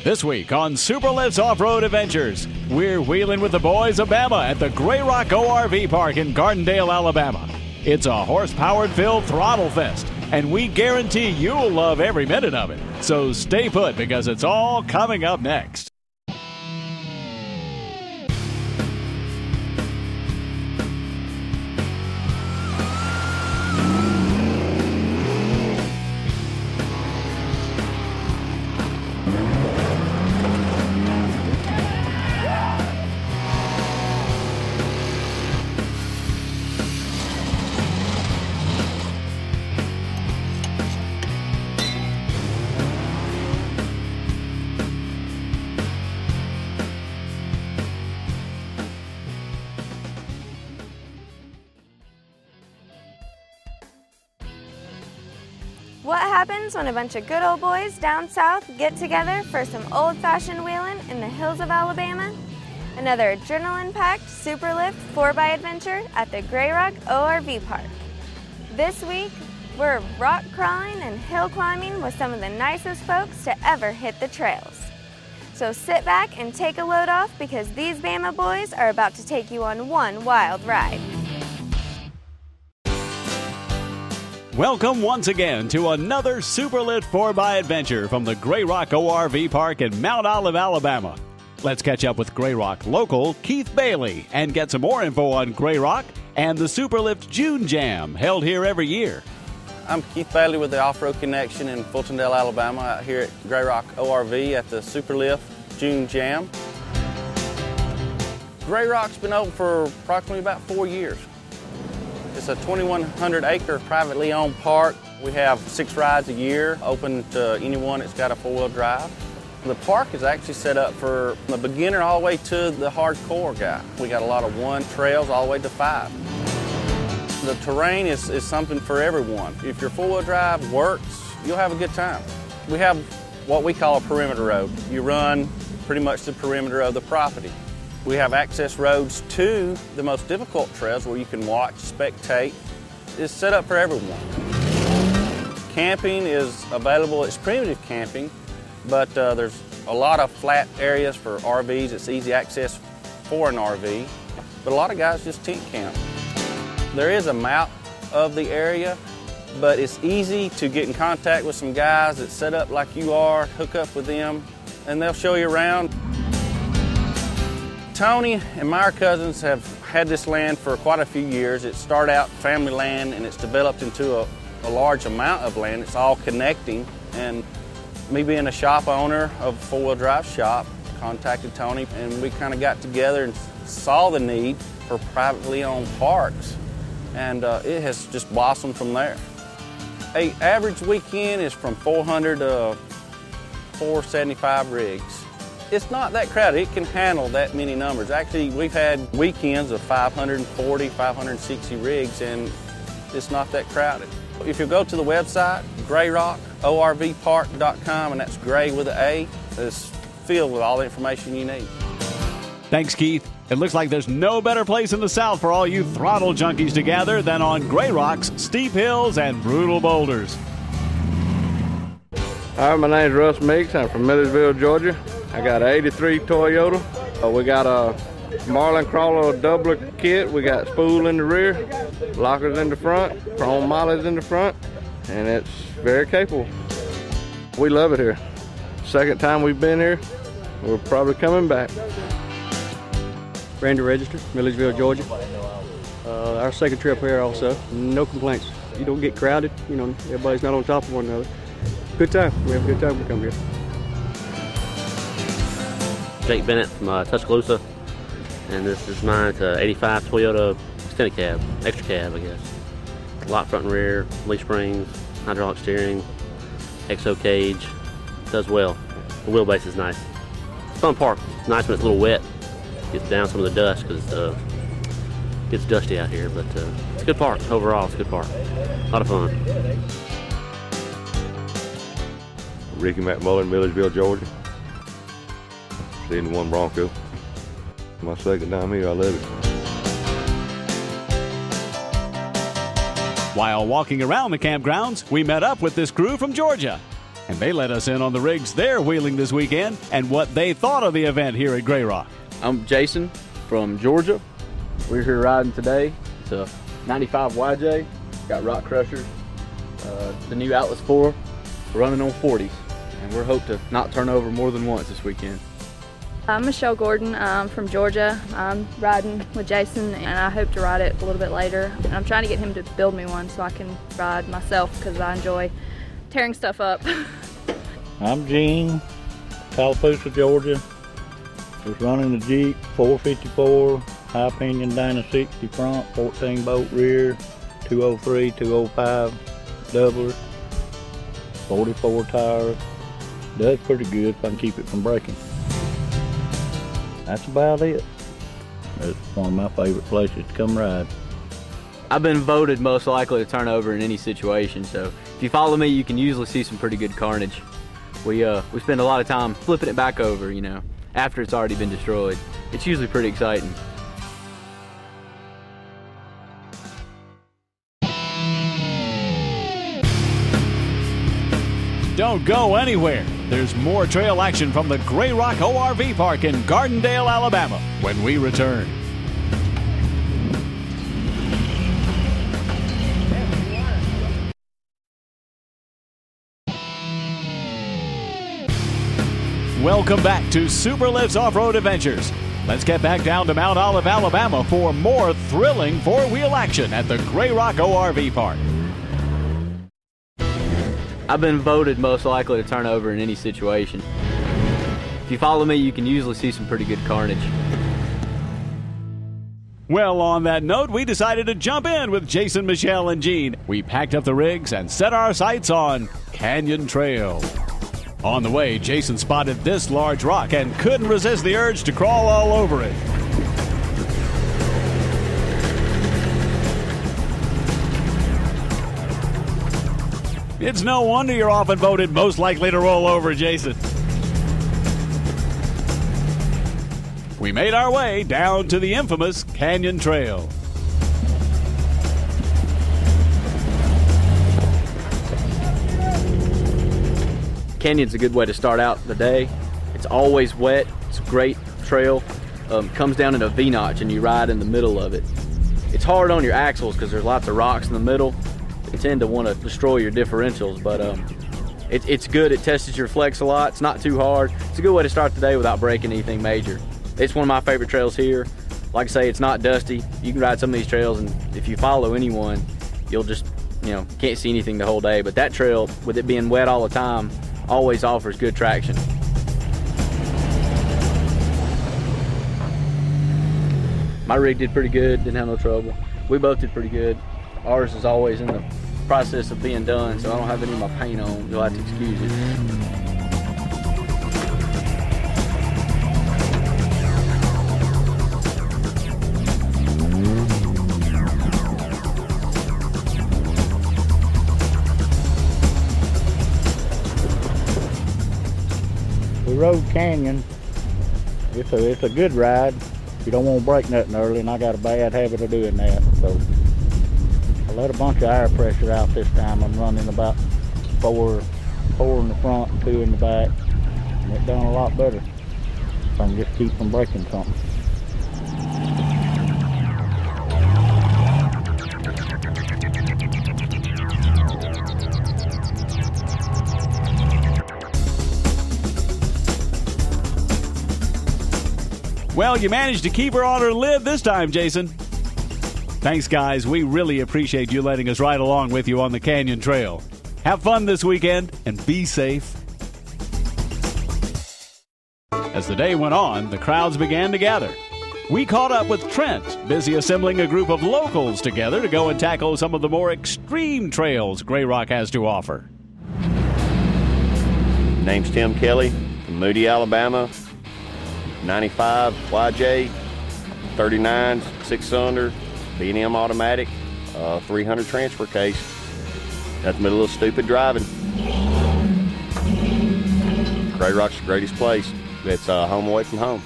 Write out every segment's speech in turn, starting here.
This week on Superlift's Off-Road Adventures, we're wheeling with the boys of Bama at the Gray Rock ORV Park in Gardendale, Alabama. It's a horse-powered-filled throttle fest, and we guarantee you'll love every minute of it. So stay put because it's all coming up next. What happens when a bunch of good old boys down south get together for some old-fashioned wheeling in the hills of Alabama? Another adrenaline-packed Superlift 4x adventure at the Gray Rock ORV Park. This week, we're rock crawling and hill climbing with some of the nicest folks to ever hit the trails. So sit back and take a load off because these Bama boys are about to take you on one wild ride. Welcome once again to another Superlift 4x adventure from the Gray Rock ORV Park in Mount Olive, Alabama. Let's catch up with Gray Rock local Keith Bailey and get some more info on Gray Rock and the Superlift June Jam held here every year. I'm Keith Bailey with the Off-Road Connection in Fultondale, Alabama, out here at Gray Rock ORV at the Superlift June Jam. Gray Rock's been open for approximately about 4 years. It's a 2,100-acre privately owned park. We have 6 rides a year, open to anyone that's got a 4-wheel drive. The park is actually set up for the beginner all the way to the hardcore guy. We got a lot of 1 trails all the way to 5. The terrain is something for everyone. If your 4-wheel drive works, you'll have a good time. We have what we call a perimeter road. You run pretty much the perimeter of the property. We have access roads to the most difficult trails where you can watch, spectate. It's set up for everyone. Camping is available. It's primitive camping, but there's a lot of flat areas for RVs. It's easy access for an RV, but a lot of guys just tent camp. There is a map of the area, but it's easy to get in contact with some guys that set up like you are, hook up with them, and they'll show you around. Tony and my cousins have had this land for quite a few years. It started out family land and it's developed into a large amount of land. It's all connecting, and me being a shop owner of a 4-wheel drive shop, contacted Tony and we kind of got together and saw the need for privately owned parks, and it has just blossomed from there. An average weekend is from 400 to 475 rigs. It's not that crowded. It can handle that many numbers. Actually, we've had weekends of 540, 560 rigs, and it's not that crowded. If you go to the website, grayrockorvpark.com, and that's gray with an A, it's filled with all the information you need. Thanks, Keith. It looks like there's no better place in the South for all you throttle junkies to gather than on Gray Rock's steep hills and brutal boulders. Hi, my name's Russ Meeks. I'm from Millersville, Georgia. I got an 83 Toyota. We got a Marlin Crawler doubler kit. We got spool in the rear, lockers in the front, chrome mollies in the front, and it's very capable. We love it here. Second time we've been here. We're probably coming back. Randy Register, Millersville, Georgia. Our second trip here also. No complaints. You don't get crowded. You know, everybody's not on top of one another. Good time. We have a good time when we come here. Jake Bennett from Tuscaloosa, and this is mine. It's a 85 Toyota extended cab, extra cab I guess. Lock front and rear, leaf springs, hydraulic steering, XO cage, does well. The wheelbase is nice. It's fun park. It's nice when it's a little wet. Gets down some of the dust because it gets dusty out here, but it's a good park. Overall, it's a good park. A lot of fun. Ricky McMullen, Millersville, Georgia. Seeing the 1 Bronco. My second time here, I love it. While walking around the campgrounds, we met up with this crew from Georgia. And they let us in on the rigs they're wheeling this weekend and what they thought of the event here at Grey Rock. I'm Jason from Georgia. We're here riding today. It's a 95 YJ, got rock crushers, the new Atlas 4, running on 40s, and we're hoping to not turn over more than once this weekend. I'm Michelle Gordon. I'm from Georgia. I'm riding with Jason, and I hope to ride it a little bit later. And I'm trying to get him to build me one so I can ride myself because I enjoy tearing stuff up. I'm Gene, Tallapoosa, Georgia. Was running the Jeep 454, high pinion Dyna 60 front, 14 bolt rear, 203, 205 doubler, 44 tires. Does pretty good if I can keep it from breaking. That's about it. It's one of my favorite places to come ride. I've been voted most likely to turn over in any situation, so if you follow me, you can usually see some pretty good carnage. We spend a lot of time flipping it back over, you know, after it's already been destroyed. It's usually pretty exciting. Don't go anywhere. There's more trail action from the Grey Rock ORV Park in Gardendale, Alabama when we return. Welcome back to Superlift's Off-Road Adventures. Let's get back down to Mount Olive, Alabama for more thrilling four-wheel action at the Grey Rock ORV Park. I've been voted most likely to turn over in any situation. If you follow me, you can usually see some pretty good carnage. Well, on that note, we decided to jump in with Jason, Michelle, and Gene. We packed up the rigs and set our sights on Canyon Trail. On the way, Jason spotted this large rock and couldn't resist the urge to crawl all over it. It's no wonder you're often voted most likely to roll over, Jason. We made our way down to the infamous Canyon Trail. Canyon's a good way to start out the day. It's always wet. It's a great trail. Comes down in a V-notch and you ride in the middle of it. It's hard on your axles because there's lots of rocks in the middle. You tend to want to destroy your differentials, but it's good. It tests your flex a lot. It's not too hard. It's a good way to start the day without breaking anything major. It's one of my favorite trails here. Like I say, it's not dusty. You can ride some of these trails, and if you follow anyone, you'll just, you know, can't see anything the whole day. But that trail, with it being wet all the time, always offers good traction. My rig did pretty good, didn't have no trouble. We both did pretty good. Ours is always in the process of being done, so I don't have any of my paint on. You'll have to excuse it. We rode Canyon. It's a good ride. You don't want to break nothing early, and I got a bad habit of doing that. So I let a bunch of air pressure out this time. I'm running about four in the front, 2 in the back, and it done a lot better. If I can just keep from breaking something. Well, you managed to keep her on her lid this time, Jason. Thanks, guys. We really appreciate you letting us ride along with you on the Canyon Trail. Have fun this weekend and be safe. As the day went on, the crowds began to gather. We caught up with Trent, busy assembling a group of locals together to go and tackle some of the more extreme trails Grey Rock has to offer. Name's Tim Kelly from Moody, Alabama. 95 YJ, 39 6-cylinder, B&M automatic, 300 transfer case. That's my little stupid driving. Grey Rock's the greatest place. It's home away from home.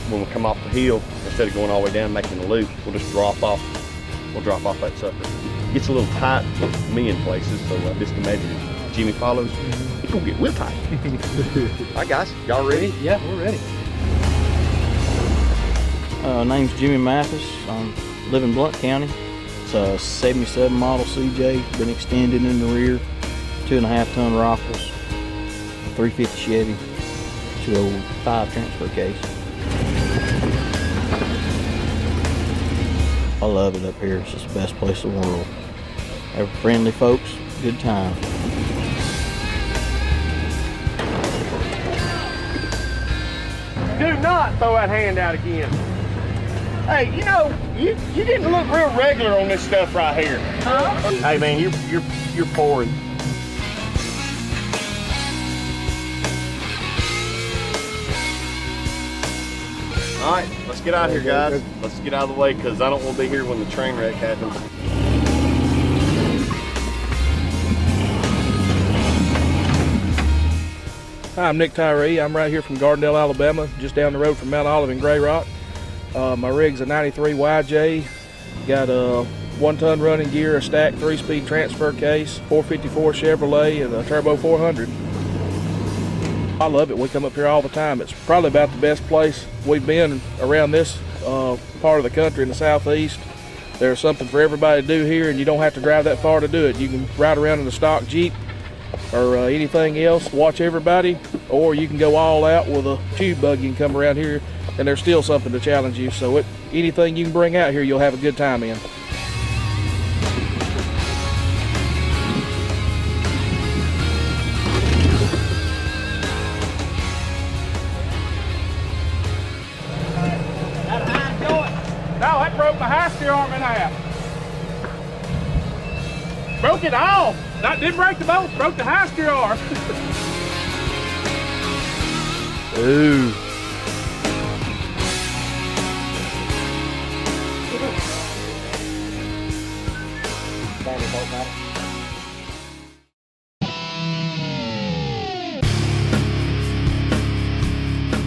When we come off the hill, instead of going all the way down making a loop, we'll just drop off. We'll drop off that sucker. It gets a little tight for me in places, so just imagine Jimmy follows, he gonna get wheel tight. All right, guys, y'all ready? Yeah, we're ready. Name's Jimmy Mathis. I live in Blount County. It's a 77 model CJ, been extended in the rear, 2.5 ton rifles, 350 Chevy, 205 transfer case. I love it up here. It's just the best place in the world. Have friendly folks, good time. Do not throw that hand out again. Hey, you know, you didn't look real regular on this stuff right here. Huh? Hey man, you're pouring. All right, let's get out of here, guys. Let's get out of the way because I don't want to be here when the train wreck happens. Hi, I'm Nick Tyree. I'm right here from Gardendale, Alabama, just down the road from Mount Olive and Grey Rock. My rig's a 93 YJ. Got a 1-ton running gear, a stacked 3-speed transfer case, 454 Chevrolet, and a Turbo 400. I love it. We come up here all the time. It's probably about the best place we've been around this part of the country in the southeast. There's something for everybody to do here, and you don't have to drive that far to do it. You can ride around in a stock Jeep or anything else, watch everybody, or you can go all out with a tube buggy and come around here, and there's still something to challenge you. So anything you can bring out here, you'll have a good time in. No, that broke my high steer arm in half. Broke it all. That didn't break the bolt, broke the high steer arm. Ooh.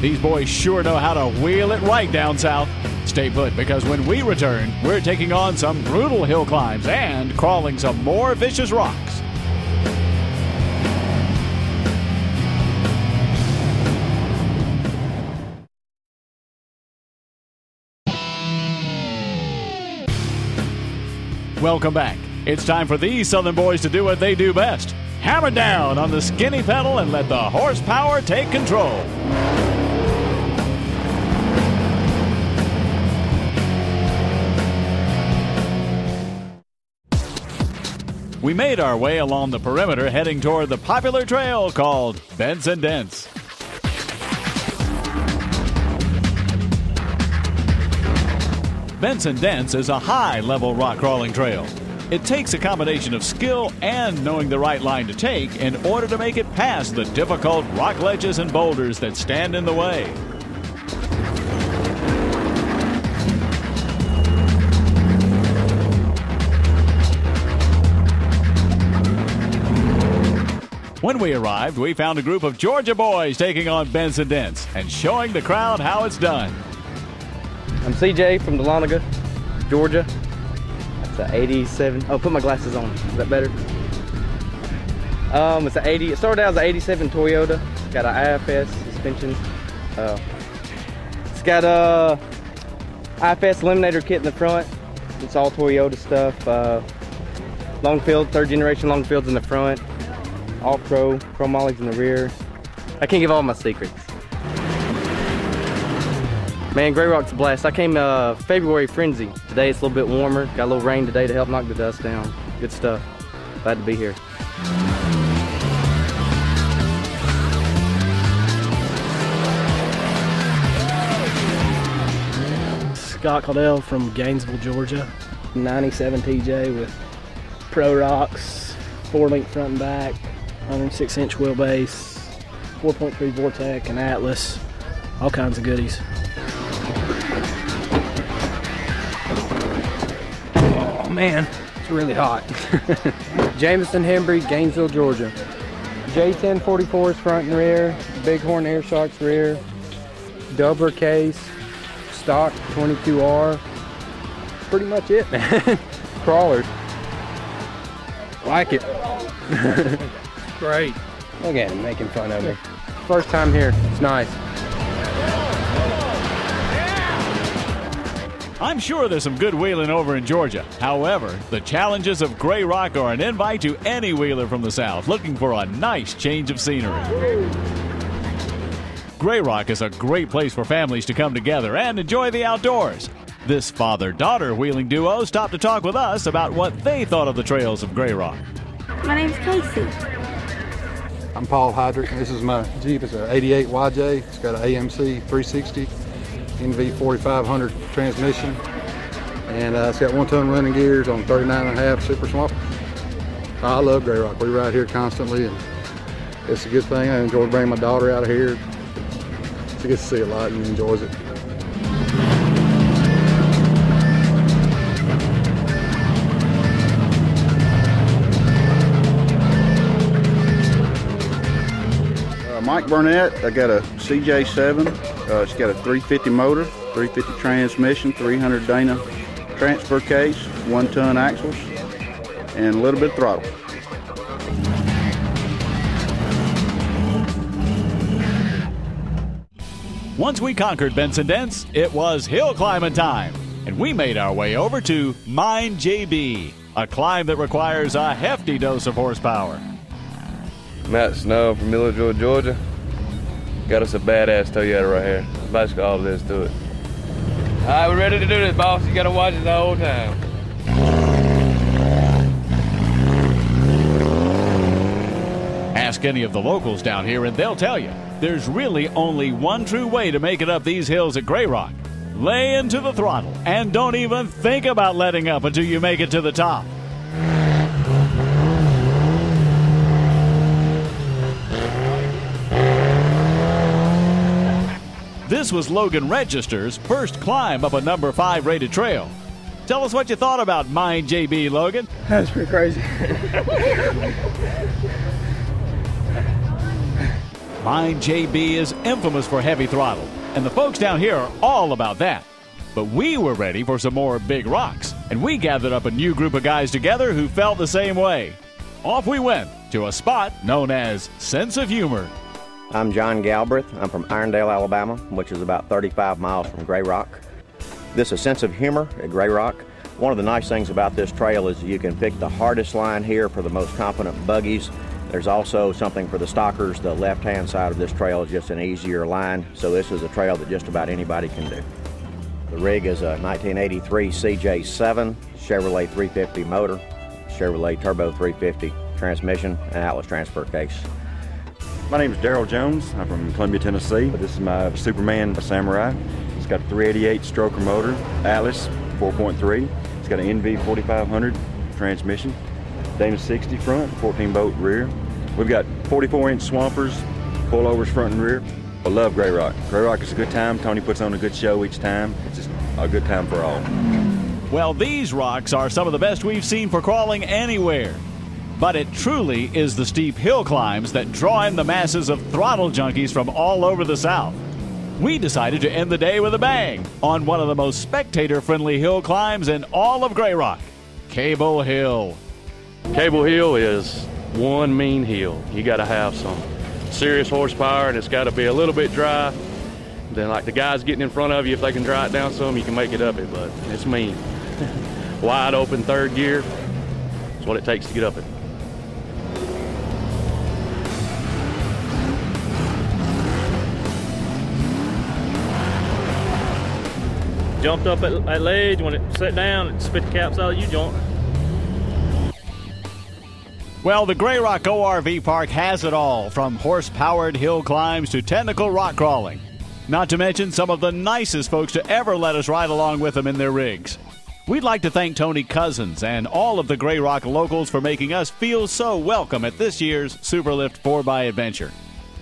These boys sure know how to wheel it right down south. Stay put, because when we return, we're taking on some brutal hill climbs and crawling some more vicious rocks. Welcome back. It's time for these Southern boys to do what they do best. Hammer down on the skinny pedal and let the horsepower take control. We made our way along the perimeter heading toward the popular trail called Benson Dents. Benson Dents is a high-level rock crawling trail. It takes a combination of skill and knowing the right line to take in order to make it past the difficult rock ledges and boulders that stand in the way. When we arrived, we found a group of Georgia boys taking on Benson Dents and showing the crowd how it's done. I'm CJ from Dahlonega, Georgia. It's an 87. Oh, put my glasses on. Is that better? It's an 80. It started out as an 87 Toyota. It's got an IFS suspension. It's got a IFS eliminator kit in the front. It's all Toyota stuff. Long field, 3rd generation long fields in the front. All chrome mollies in the rear. I can't give all my secrets. Man, Grey Rock's a blast. I came February frenzy. Today it's a little bit warmer. Got a little rain today to help knock the dust down. Good stuff. Glad to be here. Scott Caudell from Gainesville, Georgia. 97 TJ with Pro Rocks, 4-link front and back, 106-inch wheelbase, 4.3 Vortec and Atlas, all kinds of goodies. Oh man, it's really hot. Jameson Hembry, Gainesville, Georgia. J1044s front and rear, Bighorn Air Sharks rear, Doubler case, stock 22R. Pretty much it, man. Crawlers. Like it. Great. Look at him making fun of me. First time here. It's nice. I'm sure there's some good wheeling over in Georgia. However, the challenges of Grey Rock are an invite to any wheeler from the South looking for a nice change of scenery. Grey Rock is a great place for families to come together and enjoy the outdoors. This father-daughter wheeling duo stopped to talk with us about what they thought of the trails of Grey Rock. My name's Casey. I'm Paul Hydrick. This is my Jeep. It's an 88 YJ. It's got an AMC 360, NV 4500 transmission, and it's got 1-ton running gears on 39.5 Super Swamp. I love Grey Rock. We ride here constantly, and it's a good thing. I enjoy bringing my daughter out of here. She gets to see a lot and enjoys it. Mike Burnett, I got a CJ7. It's got a 350 motor, 350 transmission, 300 Dana transfer case, 1-ton axles, and a little bit of throttle. Once we conquered Benson Dents, it was hill climbing time, and we made our way over to Mine JB, a climb that requires a hefty dose of horsepower. Matt Snow from Milledgeville, Georgia. Got us a badass Toyota right here. Basically all there is to it. All right, we're ready to do this, boss. You gotta watch it the whole time. Ask any of the locals down here and they'll tell you there's really only one true way to make it up these hills at Grey Rock. Lay into the throttle and don't even think about letting up until you make it to the top. This was Logan Register's first climb up a number 5 rated trail. Tell us what you thought about Mine JB, Logan. That's pretty crazy. Mine JB is infamous for heavy throttle, and the folks down here are all about that. But we were ready for some more big rocks, and we gathered up a new group of guys together who felt the same way. Off we went to a spot known as Sense of Humor. I'm John Galbraith. I'm from Irondale, Alabama, which is about 35 miles from Grey Rock. This is Sense of Humor at Grey Rock. One of the nice things about this trail is you can pick the hardest line here for the most confident buggies. There's also something for the stockers. The left-hand side of this trail is just an easier line, so this is a trail that just about anybody can do. The rig is a 1983 CJ7 Chevrolet 350 motor, Chevrolet Turbo 350 transmission, and Atlas transfer case. My name is Daryl Jones. I'm from Columbia, Tennessee. This is my Superman Samurai. It's got a 388 stroker motor, Atlas 4.3. It's got an NV 4500 transmission, Dana 60 front, 14 bolt rear. We've got 44-inch swampers, pullovers front and rear. I love Grey Rock. Grey Rock is a good time. Tony puts on a good show each time. It's just a good time for all. Well, these rocks are some of the best we've seen for crawling anywhere. But it truly is the steep hill climbs that draw in the masses of throttle junkies from all over the South. We decided to end the day with a bang on one of the most spectator-friendly hill climbs in all of Grey Rock, Cable Hill. Cable Hill is one mean hill. You got to have some serious horsepower, and it's got to be a little bit dry. Then, like the guys getting in front of you, if they can dry it down some, you can make it up it, but it's mean. Wide open third gear, that's what it takes to get up it. Jumped up at that ledge, when it set down, it spit the caps out of the U-joint. Well, the Grey Rock ORV Park has it all, from horse-powered hill climbs to technical rock crawling. Not to mention some of the nicest folks to ever let us ride along with them in their rigs. We'd like to thank Tony Cousins and all of the Grey Rock locals for making us feel so welcome at this year's Superlift 4x Adventure.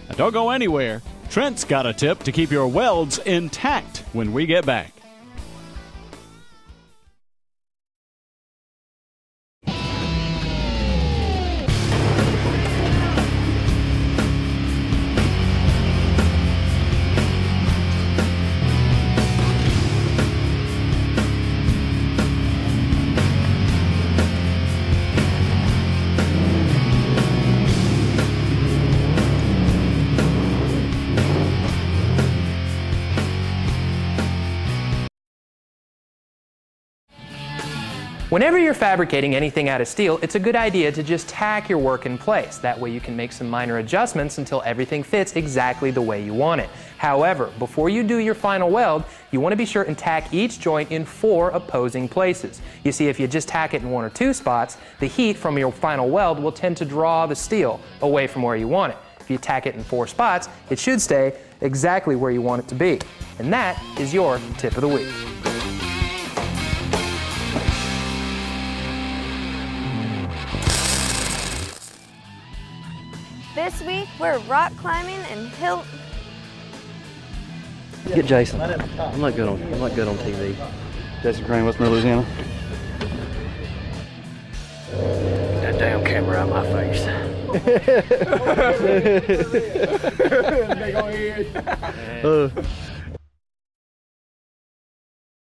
Now don't go anywhere. Trent's got a tip to keep your welds intact when we get back. Whenever you're fabricating anything out of steel, it's a good idea to just tack your work in place. That way you can make some minor adjustments until everything fits exactly the way you want it. However, before you do your final weld, you want to be sure and tack each joint in 4 opposing places. You see, if you just tack it in 1 or 2 spots, the heat from your final weld will tend to draw the steel away from where you want it. If you tack it in 4 spots, it should stay exactly where you want it to be. And that is your tip of the week. This week we're rock climbing and hill. Get Jason. I'm not good on TV. Jason Crane, West Louisiana. That damn camera out my face. Big old head.